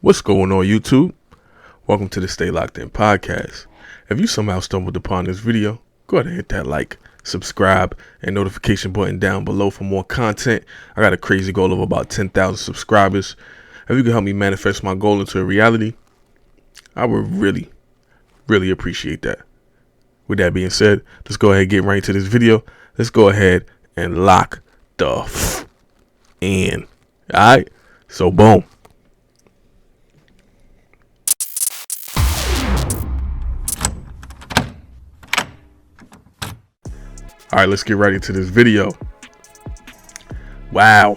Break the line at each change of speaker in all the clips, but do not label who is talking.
What's going on, YouTube? Welcome to the Stay Locked In podcast. If you somehow stumbled upon this video, go ahead and hit that like, subscribe, and notification button down below for more content. I got a crazy goal of about 10,000 subscribers. If you can help me manifest my goal into a reality, I would really appreciate that. With that being said, let's go ahead and get right into this video. Let's go ahead and lock the in. Alright? So boom. All right, let's get right into this video. Wow.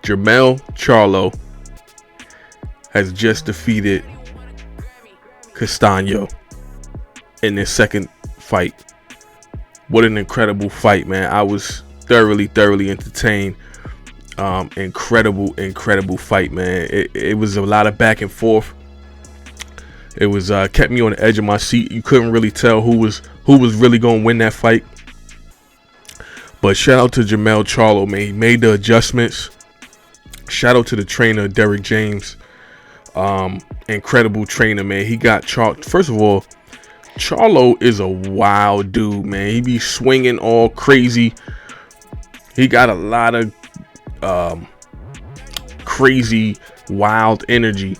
Jermall Charlo has just defeated Castano in their second fight. What an incredible fight, man. I was thoroughly entertained. Incredible fight, man. It was a lot of back and forth. It was kept me on the edge of my seat. You couldn't really tell who was really going to win that fight. But shout out to Jermall Charlo, man. He made the adjustments. Shout out to the trainer, Derek James. Incredible trainer, man. He got Charlo. First of all, Charlo is a wild dude, man. He be swinging all crazy. He got a lot of crazy, wild energy.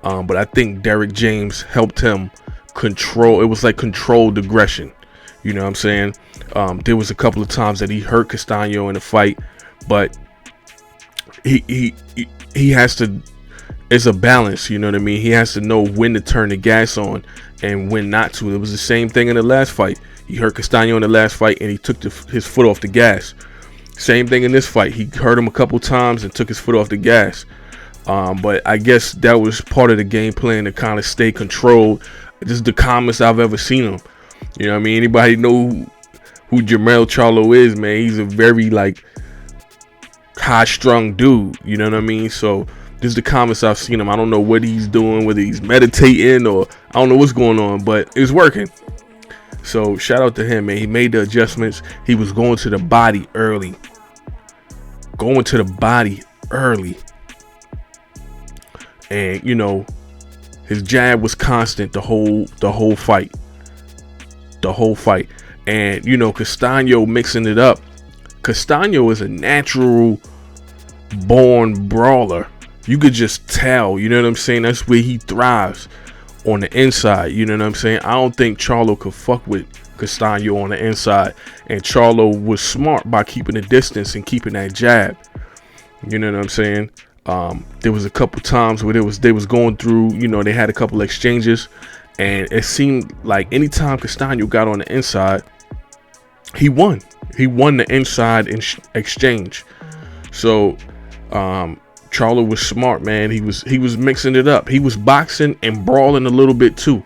But I think Derek James helped him control. It was like controlled aggression. You know what I'm saying? There was a couple of times that he hurt Castano in the fight, but he has to. It's a balance. You know what I mean? He has to know when to turn the gas on and when not to. It was the same thing in the last fight. He hurt Castano in the last fight and he took his foot off the gas. Same thing in this fight. He hurt him a couple times and took his foot off the gas. But I guess that was part of the game plan to kind of stay controlled. This is the calmest I've ever seen him. You know what I mean? Anybody know who Jermall Charlo is, man? He's a very high-strung dude. You know what I mean? So this is the calmest I've seen him. I don't know what he's doing, whether he's meditating or I don't know what's going on, but it's working. So shout out to him, man. He made the adjustments. He was going to the body early. And you know, his jab was constant the whole fight. And you know, Castano mixing it up. Castano is a natural born brawler. You could just tell, you know what I'm saying? That's where he thrives, on the inside. You know what I'm saying? I don't think Charlo could fuck with Castano on the inside. And Charlo was smart by keeping the distance and keeping that jab. You know what I'm saying? There was a couple times where they was going through, you know, they had a couple exchanges, and it seemed like anytime Castano got on the inside, he won the inside exchange. So Charlo was smart, man. He was mixing it up. He was boxing and brawling a little bit too.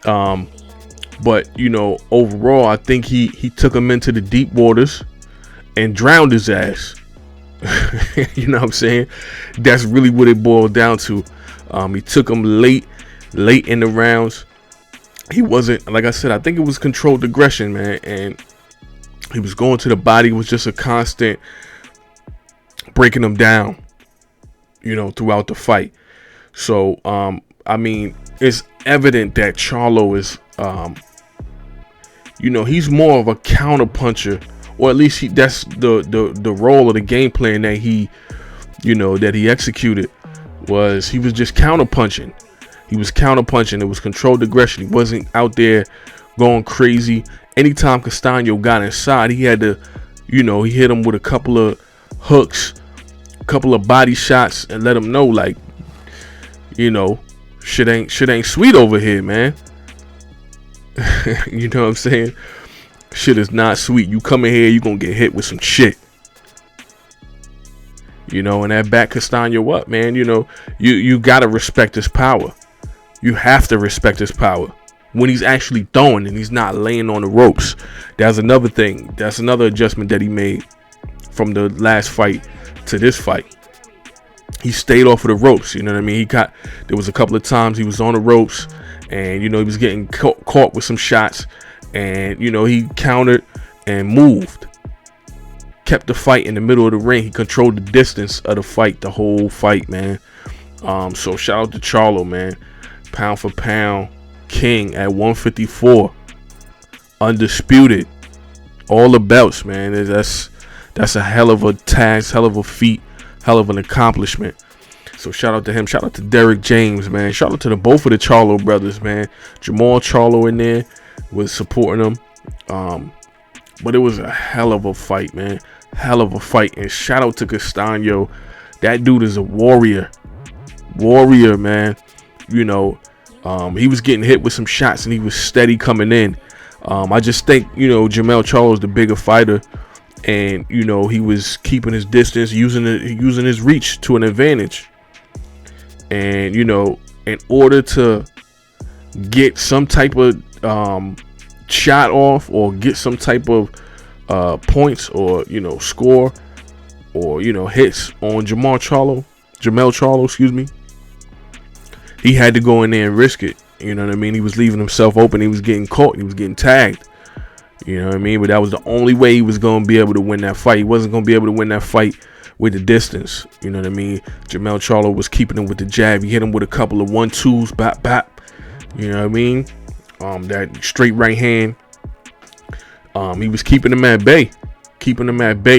But you know, overall, I think he took him into the deep waters and drowned his ass. You know what I'm saying? That's really what it boiled down to. He took him late in the rounds. He wasn't, like I said, I think it was controlled aggression, man, and he was going to the body. It was just a constant breaking him down, you know, throughout the fight. So I mean, it's evident that Charlo is you know, he's more of a counter puncher. Or at least that's the role of the game plan that he executed. He was just counter punching. It was controlled aggression. He wasn't out there going crazy. Anytime Castano got inside, he had to, you know, he hit him with a couple of hooks, a couple of body shots, and let him know, like, you know, shit ain't sweet over here, man. You know what I'm saying? Shit is not sweet. You come in here, you gonna get hit with some shit. You know, and that back Castano up, man. You know, you gotta respect his power. You have to respect his power when he's actually throwing and he's not laying on the ropes. That's another thing. That's another adjustment that he made from the last fight to this fight. He stayed off of the ropes. You know what I mean? There was a couple of times he was on the ropes, and you know, he was getting caught with some shots. And you know, he countered and moved. kept the fight in the middle of the ring. He controlled the distance of the fight, the whole fight, man. So shout out to Charlo, man. Pound for pound king at 154. Undisputed. All the belts, man. That's a hell of a task, hell of a feat, hell of an accomplishment. So shout out to him. Shout out to Derek James, man. Shout out to both of the Charlo brothers, man. Jermall Charlo in there was supporting them. But it was a hell of a fight, man. Hell of a fight. And shout out to Castano. That dude is a warrior. Warrior, man. You know, he was getting hit with some shots and he was steady coming in. I just think, you know, Jermall Charlo is the bigger fighter. And, you know, he was keeping his distance, using his reach to an advantage. And, you know, in order to get some type of shot off or get some type of points or, you know, score or, you know, hits on Jermall Charlo, excuse me, he had to go in there and risk it. You know what I mean? He was leaving himself open. He was getting caught. He was getting tagged. You know what I mean? But that was the only way he was going to be able to win that fight. He wasn't going to be able to win that fight with the distance. You know what I mean? Jermall Charlo was keeping him with the jab. He hit him with a couple of 1-2s, bap, bap. You know what I mean? That straight right hand. He was keeping him at bay.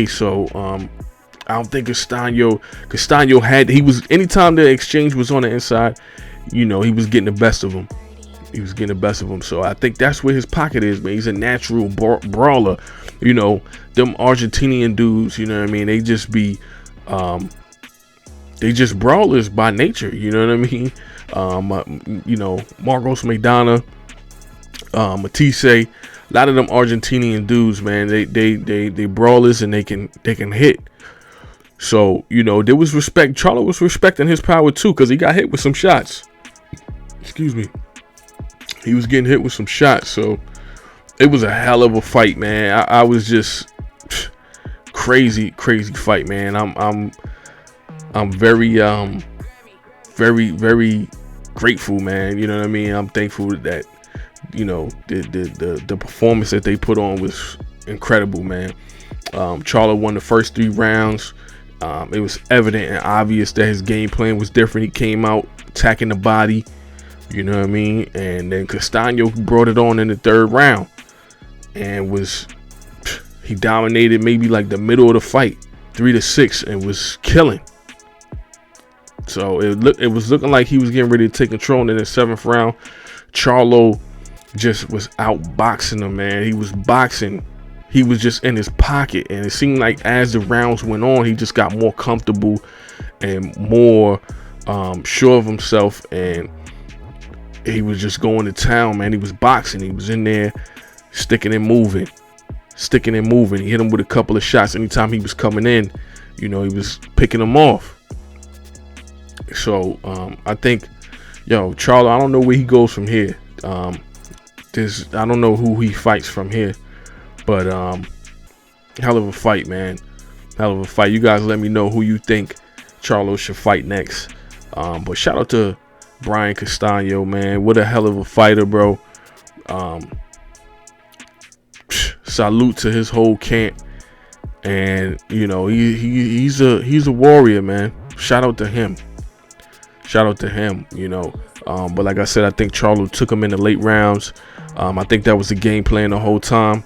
So, I don't think Castano had, anytime the exchange was on the inside, you know, he was getting the best of him. So I think that's where his pocket is, man. He's a natural brawler. You know, them Argentinian dudes, you know what I mean? They just be, they just brawlers by nature. You know what I mean? You know, Marcos Maidana, Matisse, a lot of them Argentinian dudes, man. They brawlers and they can hit. So, you know, there was respect. Charlo was respecting his power too, because he got hit with some shots. Excuse me. He was getting hit with some shots. So it was a hell of a fight, man. I was just crazy fight, man. I'm very very grateful, man. You know what I mean? I'm thankful that, you know, the performance that they put on was incredible, man. Charlo won the first 3 rounds. It was evident and obvious that his game plan was different. He came out attacking the body, you know what I mean? And then Castano brought it on in the 3rd round and he dominated maybe like the middle of the fight, 3-6, and was killing. So it was looking like he was getting ready to take control. And in the 7th round, Charlo just was outboxing him, man. He was boxing. He was just in his pocket, and it seemed like as the rounds went on, he just got more comfortable and more sure of himself, and he was just going to town, man. He was boxing. He was in there sticking and moving. He hit him with a couple of shots anytime he was coming in. You know, he was picking them off. So I think, Charlo, I don't know where he goes from here. I don't know who he fights from here. But hell of a fight, man. Hell of a fight. You guys let me know who you think Charlo should fight next. But shout out to Brian Castano, man. What a hell of a fighter, bro. Salute to his whole camp. And, you know, he's a warrior, man. Shout out to him. You know. But like I said, I think Charlo took him in the late rounds. I think that was the game plan the whole time.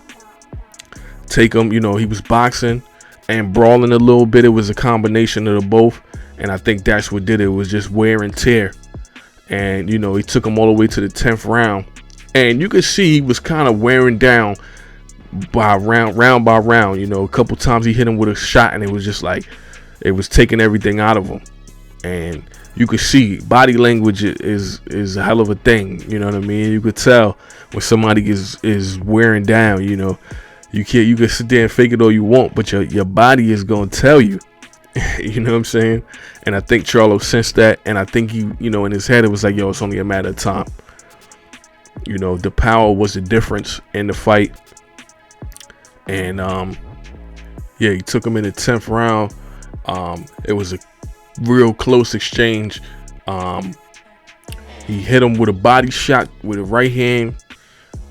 Take him, you know, he was boxing and brawling a little bit. It was a combination of the both, and I think that's what did it. It was just wear and tear. And, you know, he took him all the way to the 10th round, and you could see he was kind of wearing down by round by round. You know, a couple times he hit him with a shot, and it was just like it was taking everything out of him. And you could see body language is a hell of a thing. You know what I mean? You could tell when somebody is wearing down. You know. You can sit there and fake it all you want, but your body is gonna tell you. You know what I'm saying? And I think Charlo sensed that, and I think he, you know, in his head it was like, yo, it's only a matter of time. You know, the power was the difference in the fight. And yeah, he took him in the 10th round. It was a real close exchange. He hit him with a body shot with a right hand,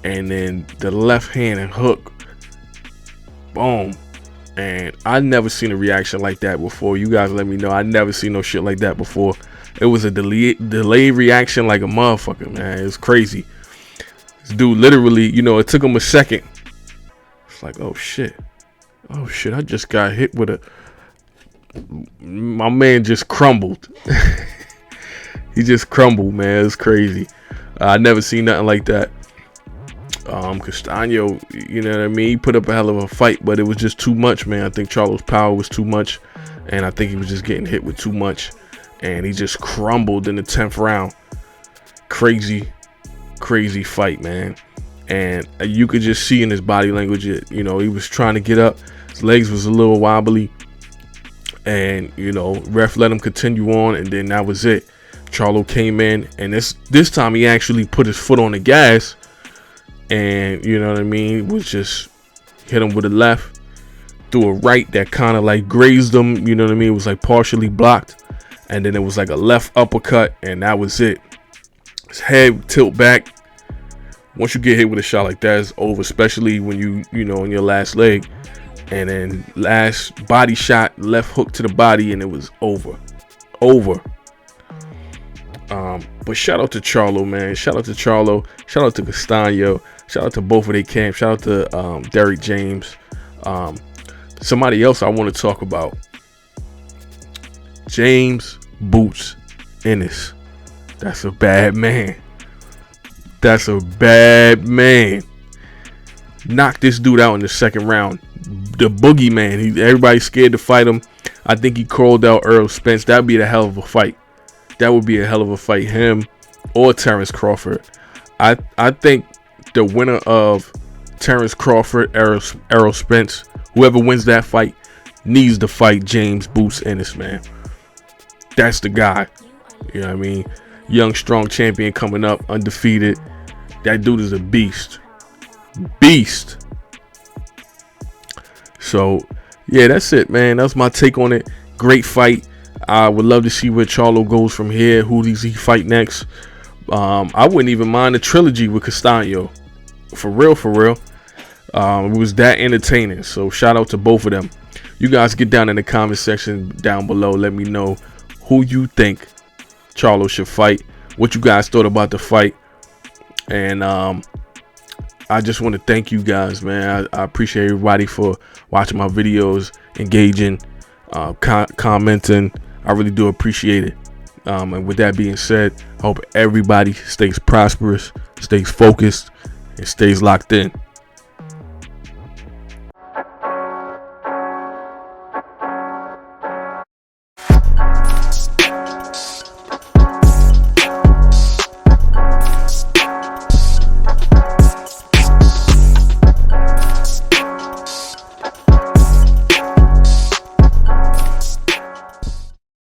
and then the left hand and hook. Boom. And I never seen a reaction like that before. You guys let me know. I never seen no shit like that before. It was a delayed reaction like a motherfucker, man. It was crazy. This dude literally, it took him a second. It's like, oh shit, I just got hit with my man just crumbled. He just crumbled, man. It's crazy. I never seen nothing like that. Castano, you know what I mean? He put up a hell of a fight, but it was just too much, man. I think Charlo's power was too much, and I think he was just getting hit with too much, and he just crumbled in the 10th round. Crazy fight, man. And you could just see in his body language, he was trying to get up. His legs was a little wobbly, and ref let him continue on, and then that was it. Charlo came in, and this time he actually put his foot on the gas, and was just hit him with a left, threw a right that kind of like grazed him. It was like partially blocked, and then it was like a left uppercut, and that was it. His head tilt back. Once you get hit with a shot like that, it's over, especially when in your last leg. And then last body shot, left hook to the body, and it was over. But shout out to Charlo, man. Shout out to Charlo. Shout out to Castano. Shout out to both of their camps. Shout out to Derrick James. Somebody else I want to talk about. James Boots Ennis. That's a bad man. Knocked this dude out in the 2nd round. The boogeyman. Everybody's scared to fight him. I think he called out Errol Spence. That'd be a hell of a fight. That would be a hell of a fight. Him or Terrence Crawford. I think the winner of Terrence Crawford, Errol Spence, whoever wins that fight, needs to fight James Boots Ennis, man. That's the guy. You know what I mean? Young, strong champion coming up, undefeated. That dude is a beast. So, yeah, that's it, man. That's my take on it. Great fight. I would love to see where Charlo goes from here. Who does he fight next? I wouldn't even mind a trilogy with Castano. For real. It was that entertaining. So shout out to both of them. You guys get down in the comment section down below. Let me know who you think Charlo should fight. What you guys thought about the fight. And I just want to thank you guys, man. I appreciate everybody for watching my videos, engaging, commenting. I really do appreciate it. And with that being said, I hope everybody stays prosperous, stays focused, and stays locked in.